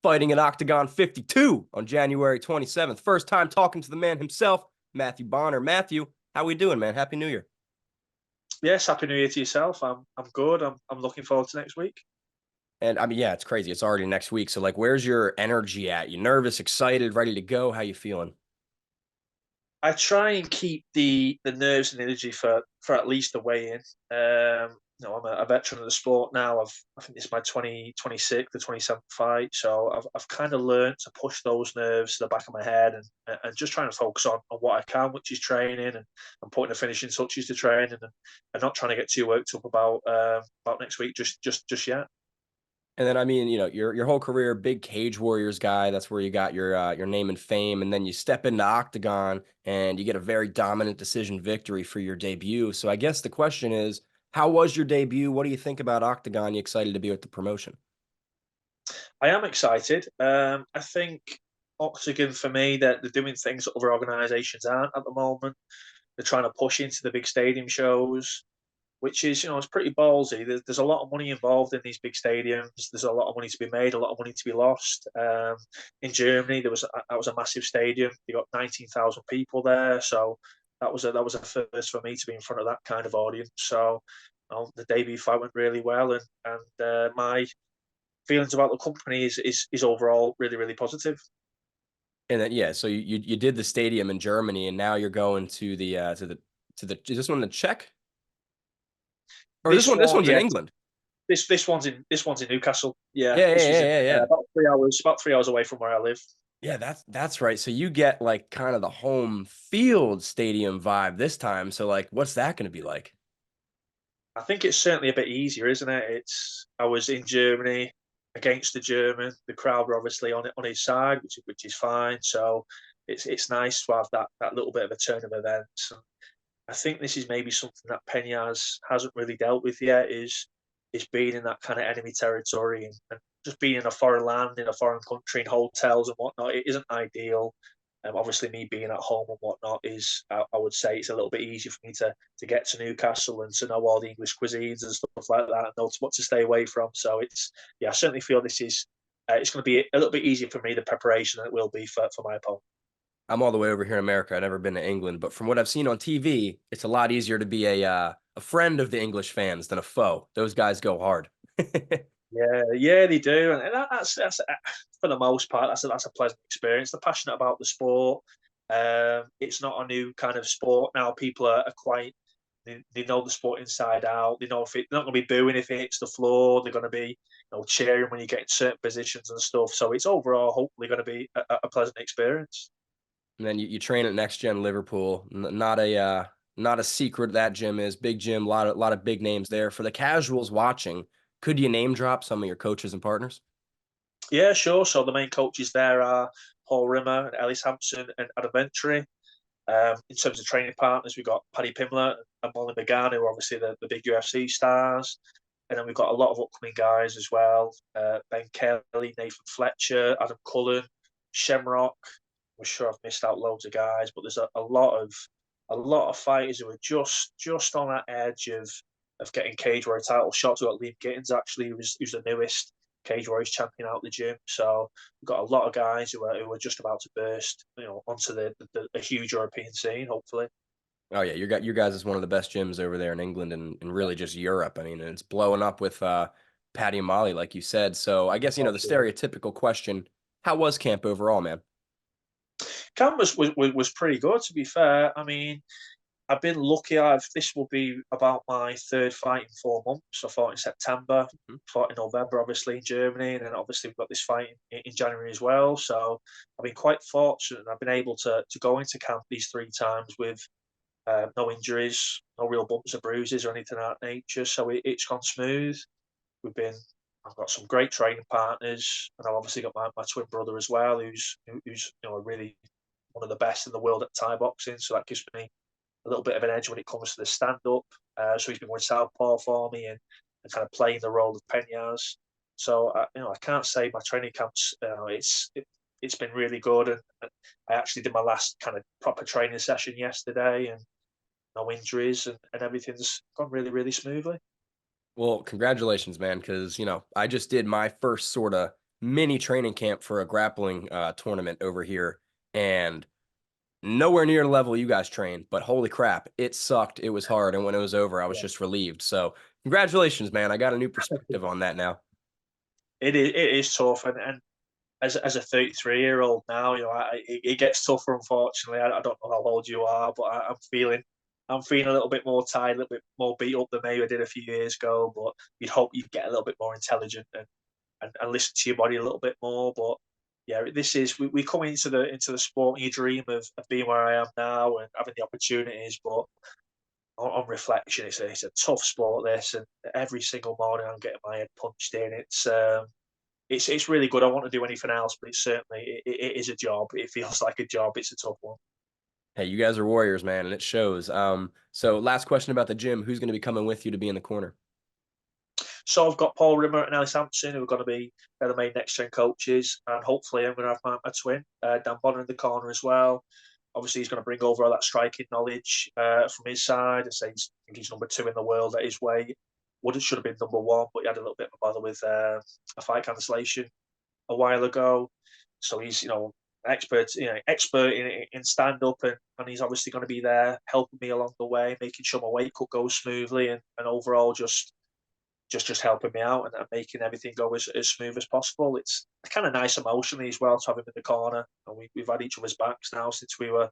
fighting at Octagon 52 on January 27th. First time talking to the man himself, Matthew Bonner. Matthew, how we doing, man? Happy New Year. Yes, happy New Year to yourself. I'm good. I'm looking forward to next week. And I mean, yeah, it's crazy. It's already next week. So, like, where's your energy at? You nervous, excited, ready to go? How you feeling? I try and keep the nerves and energy for at least the weigh in. I'm a veteran of the sport now. I think this is my 2026, the 27th fight. So I've kind of learned to push those nerves to the back of my head and just trying to focus on what I can, which is training and putting the finishing touches to training and not trying to get too worked up about next week just yet. And then, I mean, your whole career, big Cage Warriors guy. That's where you got your name and fame. And then you step into Octagon and you get a very dominant decision victory for your debut. So I guess the question is, how was your debut? What do you think about Octagon? You excited to be with the promotion? I am excited. I think Octagon for me that they're doing things that other organisations aren't at the moment. They're trying to push into the big stadium shows, which is it's pretty ballsy. There's a lot of money involved in these big stadiums. There's a lot of money to be made, a lot of money to be lost. In Germany, that was a massive stadium. You got 19,000 people there, so that was a first for me to be in front of that kind of audience. So the debut fight went really well, and my feelings about the company is overall really really positive. And then, yeah, so you did the stadium in Germany, and now you're going to the is this one the Czech, or this This one this one, one's in yeah, England? this one's in Newcastle. Yeah, Yeah, yeah, this was yeah, yeah, yeah. about 3 hours away from where I live. Yeah, that's right. So you get like kind of the home field stadium vibe this time. So like, what's that going to be like? I think it's certainly a bit easier, isn't it? I was in Germany against the German. The crowd were obviously on his side, which is fine. So it's nice to have that little bit of a turn of events. And I think this is maybe something that Penaz hasn't really dealt with yet. Is being in that kind of enemy territory and just being in a foreign land, in a foreign country, in hotels and whatnot. It isn't ideal. Obviously, me being at home and whatnot is, I would say, it's a little bit easier for me to get to Newcastle and to know all the English cuisines and stuff like that, and know what to stay away from. So I certainly feel this is it's going to be a little bit easier for me the preparation than it will be for my opponent. I'm all the way over here in America. I've never been to England, but from what I've seen on TV, it's a lot easier to be a friend of the English fans than a foe. Those guys go hard. Yeah, they do, and that's for the most part that's a pleasant experience. They're passionate about the sport. It's not a new kind of sport now. People are quite they know the sport inside out. They know if they're not going to be booing if it hits the floor. They're going to be cheering when you get in certain positions and stuff. So it's overall hopefully going to be a pleasant experience. And then you train at Next Gen Liverpool. Not a secret that gym is big gym. A lot of big names there. For the casuals watching, could you name drop some of your coaches and partners? Yeah, sure. So the main coaches there are Paul Rimmer and Ellis Hampson and Adam Ventry. In terms of training partners, we've got Paddy Pimblett and Molly McGann, who are obviously the big UFC stars. And then we've got a lot of upcoming guys as well. Ben Kelly, Nathan Fletcher, Adam Cullen, Shamrock. I'm sure I've missed out loads of guys, but there's a lot of fighters who are just on that edge of getting cage warrior title shots. We've got Liam Gittins actually, who's the newest cage warriors champion out of the gym. So we've got a lot of guys who are just about to burst, onto the huge European scene. Hopefully. Oh yeah, your guys is one of the best gyms over there in England and really just Europe. I mean, it's blowing up with Paddy and Molly, like you said. So I guess the Absolutely. stereotypical question: how was camp overall, man? Cam was pretty good, to be fair. I mean, I've been lucky. This will be about my third fight in 4 months. I fought in September, Mhm. fought in November, obviously in Germany, and then obviously we've got this fight in January as well. So I've been quite fortunate. I've been able to go into camp these 3 times with no injuries, no real bumps or bruises or anything of that nature. So it's gone smooth. We've been. I've got some great training partners, and I've obviously got my twin brother as well, who's really one of the best in the world at Thai boxing. So that gives me a little bit of an edge when it comes to the stand up. So he's been going southpaw for me and kind of playing the role of Penaz. So I can't say my training camps. It's been really good, and I actually did my last kind of proper training session yesterday, and no injuries, and everything's gone really really smoothly. Well, congratulations, man, because I just did my first sort of mini training camp for a grappling tournament over here, and nowhere near the level you guys train, but holy crap, it sucked. It was hard. And when it was over, I was Yeah. just relieved. So congratulations, man. I got a new perspective on that now. It is tough, and as a 33-year-old now, it gets tougher. Unfortunately, I don't know how old you are, but I'm feeling a little bit more tired, a little bit more beat up than maybe I did a few years ago. But you'd hope you'd get a little bit more intelligent and listen to your body a little bit more. But yeah, this is we come into the sport and you dream of being where I am now and having the opportunities. But on reflection, it's a tough sport. This, and every single morning I'm getting my head punched in. It's really good. I want to do anything else, but it's certainly it is a job. It feels like a job. It's a tough one. Hey, you guys are warriors, man, and it shows. So last question about the gym. Who's going to be coming with you to be in the corner? So I've got Paul Rimmer and Ellis Hampson who are going to be the main next gen coaches, and hopefully I'm going to have my twin Dan Bonner in the corner as well. Obviously, he's going to bring over all that striking knowledge from his side. I think he's number 2 in the world at his weight. Would should have been number 1, but he had a little bit of a bother with a fight cancellation a while ago. So he's expert in stand up, and he's obviously going to be there helping me along the way, making sure my weight cut goes smoothly, and overall just helping me out and making everything go as smooth as possible. It's kind of nice emotionally as well to have him in the corner, and we've had each other's backs now since we were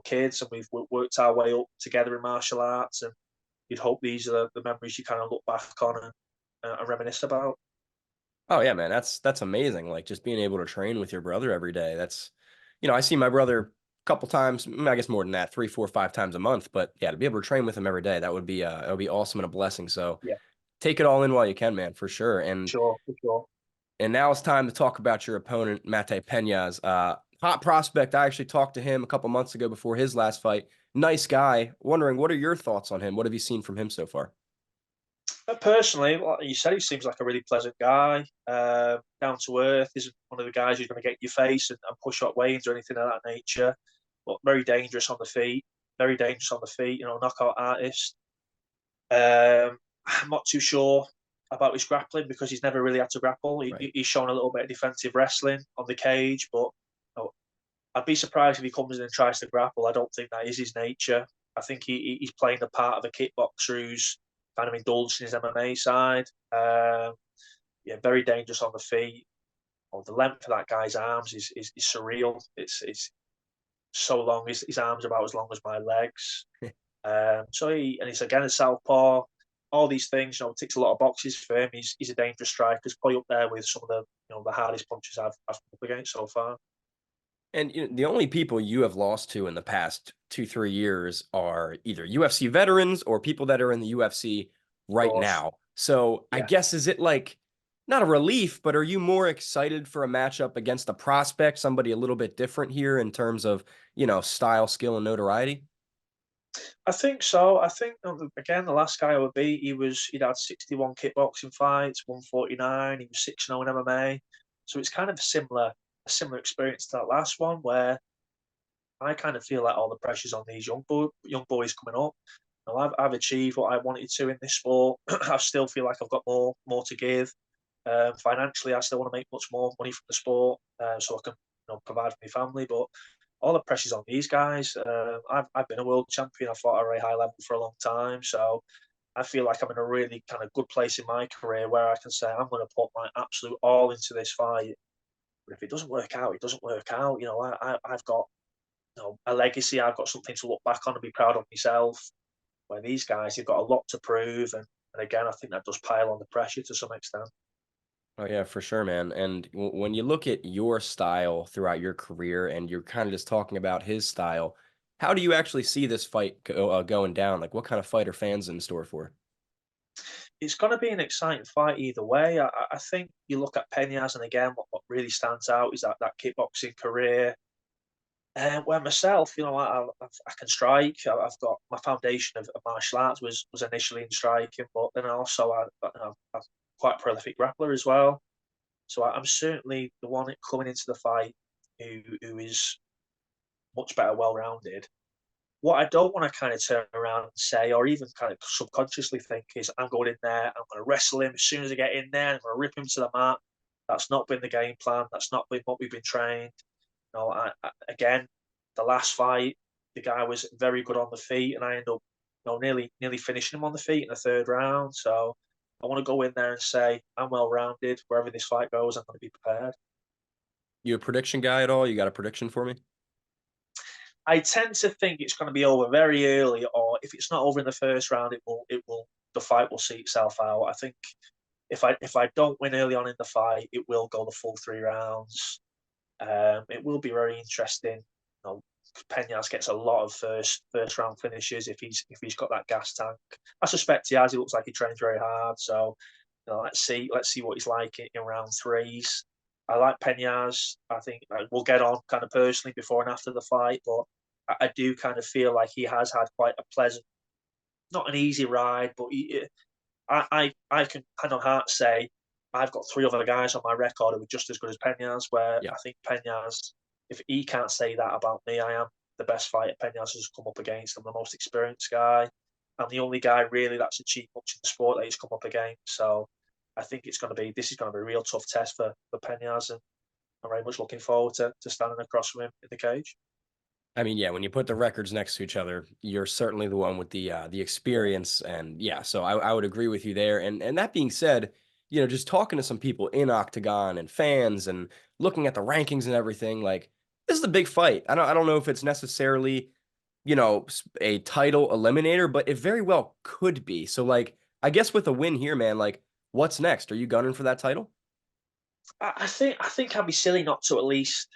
kids, and we've worked our way up together in martial arts, and you'd hope these are the memories you kind of look back on and reminisce about. Oh yeah, man, that's amazing. Like just being able to train with your brother every day. I see my brother a couple times, I guess more than that, 3, 4, 5 times a month. But yeah, to be able to train with him every day, that would be awesome and a blessing. So Yeah, take it all in while you can, man, for sure. And sure, for sure. and now it's time to talk about your opponent, Matej Penaz. Hot prospect. I actually talked to him a couple months ago before his last fight. Nice guy. Wondering, what are your thoughts on him? What have you seen from him so far? Personally, like you said, he seems like a really pleasant guy, down to earth. Isn't one of the guys who's going to get in your face and push up weightings or anything of that nature. But very dangerous on the feet. Very dangerous on the feet. Knockout artist. I'm not too sure about his grappling because he's never really had to grapple. Right. He's shown a little bit of defensive wrestling on the cage, but I'd be surprised if he comes in and tries to grapple. I don't think that is his nature. I think he's playing the part of a kickboxer who's kind of indulged in his MMA side. Yeah, very dangerous on the feet. Oh, the length of that guy's arms is surreal. It's so long. His arms are about as long as my legs. And he's again a southpaw. All these things, ticks a lot of boxes for him. He's a dangerous striker. He's probably up there with some of the hardest punches I've come up against so far. And the only people you have lost to in the past 2, 3 years are either UFC veterans or people that are in the UFC Of right course, now. So I yeah. guess, is it like not a relief, but are you more excited for a matchup against a prospect, somebody a little bit different here in terms of, style, skill, and notoriety? I think so. I think again the last guy I would beat, he'd had 61 kickboxing fights, 149. He was 6-0 in MMA, so it's kind of a similar experience to that last one where I kind of feel like all the pressure's on these young boys coming up. I've achieved what I wanted to in this sport. I still feel like I've got more to give. Financially, I still want to make much more money from the sport, so I can provide for my family. But all the pressure's on these guys. I've been a world champion. I've fought at a very high level for a long time, so I feel like I'm in a really kind of good place in my career where I can say I'm going to put my absolute all into this fight. But if it doesn't work out, it doesn't work out. I've got a legacy. I've got something to look back on and be proud of myself. Where these guys, they've got a lot to prove, and again, I think that does pile on the pressure to some extent. Oh yeah, for sure, man. And when you look at your style throughout your career, and you're kind of just talking about his style, how do you actually see this fight going down? Like, what kind of fight are fans in store for? It's going to be an exciting fight either way. I think you look at Penaz, and again, what really stands out is that kickboxing career. Where myself, I can strike. I've got my foundation of martial arts was initially in striking, but then also I'm quite a prolific grappler as well. So I'm certainly the one coming into the fight who is much better, well rounded. What I don't want to kind of turn around and say, or even kind of subconsciously think, is I'm going in there, I'm going to wrestle him as soon as I get in there, I'm going to rip him to the mat. That's not been the game plan. That's not been what we've been trained. Again, the last fight, the guy was very good on the feet, and I ended up, nearly finishing him on the feet in the third round. So I want to go in there and say I'm well rounded. Wherever this fight goes, I'm going to be prepared. You a prediction guy at all? You got a prediction for me? I tend to think it's going to be over very early, or if it's not over in the first round, the fight will see itself out. I think if I don't win early on in the fight, it will go the full 3 rounds. It will be very interesting. Penaz gets a lot of first round finishes if he's got that gas tank. I suspect he has. He looks like he trains very hard. So let's see what he's like in round threes. I like Penaz. I think we'll get on kind of personally before and after the fight, but I do kind of feel like he has had quite a pleasant, not an easy ride, but I can hand on heart say I've got 3 other guys on my record who are just as good as Penaz. Where Yeah. I think Penaz, if he can't say that about me, I am the best fighter Penaz has come up against. I'm the most experienced guy. I'm the only guy really that's achieved much in the sport that he's come up against. So I think this is going to be a real tough test for Penaz, and I'm very much looking forward to standing across from him in the cage. I mean, yeah, when you put the records next to each other, you're certainly the one with the Yeah. experience, and yeah, so I would agree with you there. And that being said, just talking to some people in Octagon and fans and looking at the rankings and everything, like this is a big fight. I don't know if it's necessarily, a title eliminator, but it very well could be. So like, I guess with a win here, man, like what's next? Are you gunning for that title? I think I'd be silly not to at least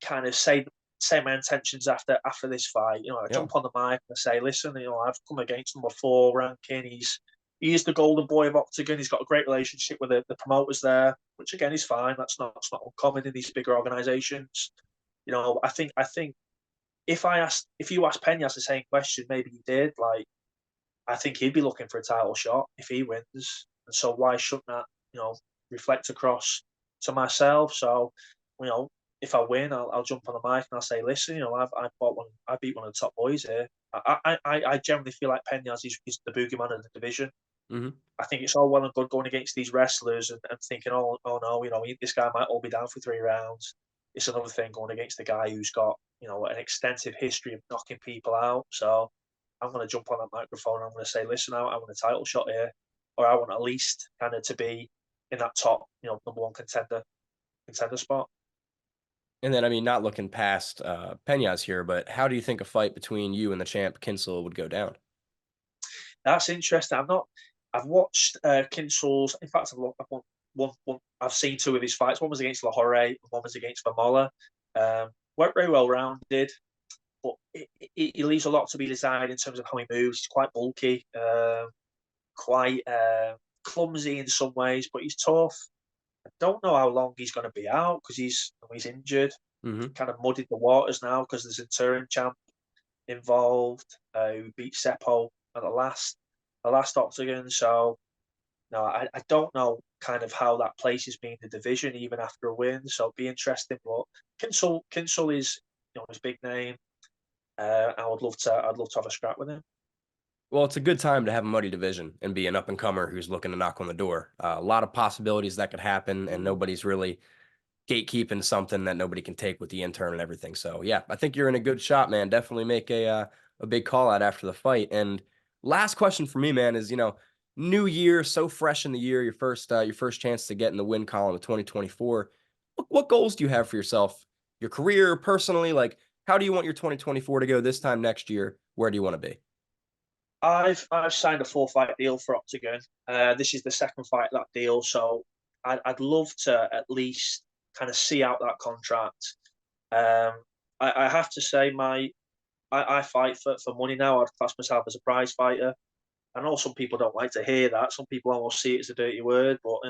kind of say my intentions after this fight. I Yeah. jump on the mic and I say, listen, I've come against number 4 ranking. He's the golden boy of Octagon. He's got a great relationship with the promoters there, which again is fine. That's not uncommon in these bigger organisations. I think if you ask Peñas the same question, maybe he did. Like I think he'd be looking for a title shot if he wins, and so why shouldn't that reflect across to myself? So you know, if I win, I'll jump on the mic and I'll say, listen, I beat one of the top boys here. I generally feel like Peñas is the boogeyman of the division. Hmm. I think it's all well and good going against these wrestlers and thinking, oh no, this guy might all be down for 3 rounds. It's another thing going against the guy who's got an extensive history of knocking people out. So I'm going to jump on that microphone and I'm going to say, listen, I want a title shot here, or I want at least kind of to be in that top, number 1 contender spot. And then, I mean, not looking past Peñas here, but how do you think a fight between you and the champ Kinsel would go down? That's interesting. I've watched Kinsel's. In fact, I've seen 2 of his fights. One was against Lahore, and one was against Vamola. Weren't very well rounded, but he leaves a lot to be desired in terms of how he moves. He's quite bulky, quite clumsy in some ways, but he's tough. I don't know how long he's going to be out because he's injured. Hmm. Kind of muddied the waters now because there's a touring champ involved who beat Seppo at the last Octagon. So no, I don't know kind of how that places me in the division even after a win. So it'd be interesting. But Kinsel is his big name. I'd love to have a scrap with him. Well, it's a good time to have a muddy division and be an up and comer who's looking to knock on the door. A lot of possibilities that could happen, and nobody's really gatekeeping something that nobody can take with the intern and everything. So yeah, I think you're in a good shot, man. Definitely make a big call out after the fight. And last question for me, man, is new year, so fresh in the year, your first chance to get in the win column of 2024. What goals do you have for yourself, your career, personally? Like, how do you want your 2024 to go this time next year? Where do you want to be? I've signed a 4 fight deal for Octagon. This is the second fight of that deal, so I'd love to at least kind of see out that contract. I have to say, I fight for money now. I'd class myself as a prize fighter. I know some people don't like to hear that. Some people almost see it as a dirty word, but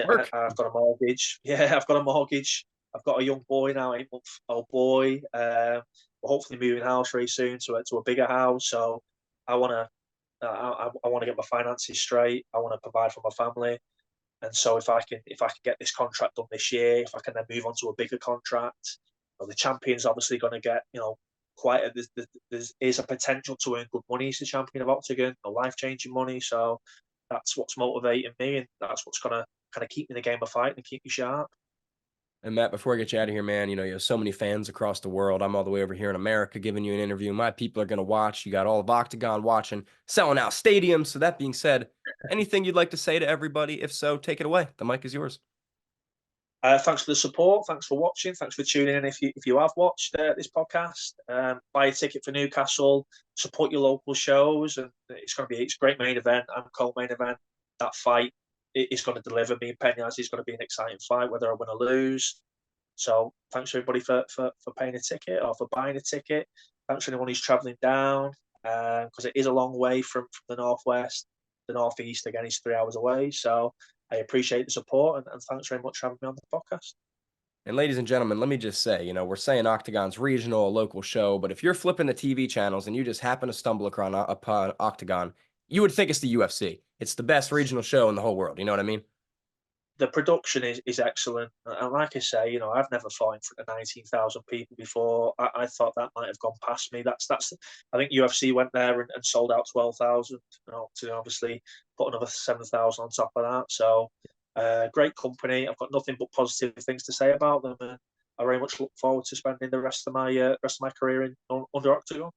Work. I've got a mortgage. Yeah, I've got a mortgage. I've got a young boy now, 8 month old boy. We're hopefully moving house very soon to a bigger house. So I want to I want to get my finances straight. I want to provide for my family. And so if I can get this contract done this year, if I can then move on to a bigger contract, the champion's obviously going to get quite there's a potential to earn good money as the champion of Octagon, life changing money. So that's what's motivating me, and that's what's going to kind of keep me in the game of fighting and keep me sharp. And Matt, before I get you out of here, man, you have so many fans across the world. I'm all the way over here in America giving you an interview. My people are going to watch. You got all of OKTAGON watching, selling out stadiums. So that being said, anything you'd like to say to everybody? If so, take it away. The mic is yours. Thanks for the support. Thanks for watching. Thanks for tuning in. If you have watched this podcast, buy a ticket for Newcastle. Support your local shows, and it's a great main event and co-main event. That fight is going to deliver. Me and Penaz is going to be an exciting fight, whether I win or lose. So thanks everybody for paying a ticket or for buying a ticket. Thanks for anyone who's travelling down, because it is a long way from the northwest. The northeast again is 3 hours away. So I appreciate the support, and thanks very much for having me on the podcast. And ladies and gentlemen, let me just say, we're saying OKTAGON's regional, a local show, but if you're flipping the TV channels and you just happen to stumble upon OKTAGON, you would think it's the UFC. It's the best regional show in the whole world. You know what I mean? The production is excellent, and like I say, I've never fought in front of 19,000 people before. I thought that might have gone past me. That's I think UFC went there and sold out 12,000. To obviously put another 7,000 on top of that. So great company. I've got nothing but positive things to say about them, and I very much look forward to spending the rest of my career under OKTAGON.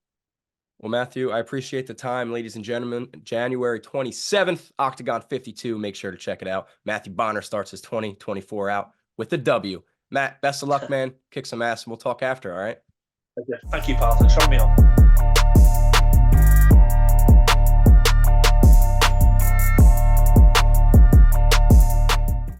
Well, Matthew, I appreciate the time, ladies and gentlemen. January 27th, OKTAGON 52. Make sure to check it out. Matthew Bonner starts his 2024 out with the W. Matt, best of luck, man. Kick some ass, and we'll talk after, all right? Thank you, pal. Thanks for having me on.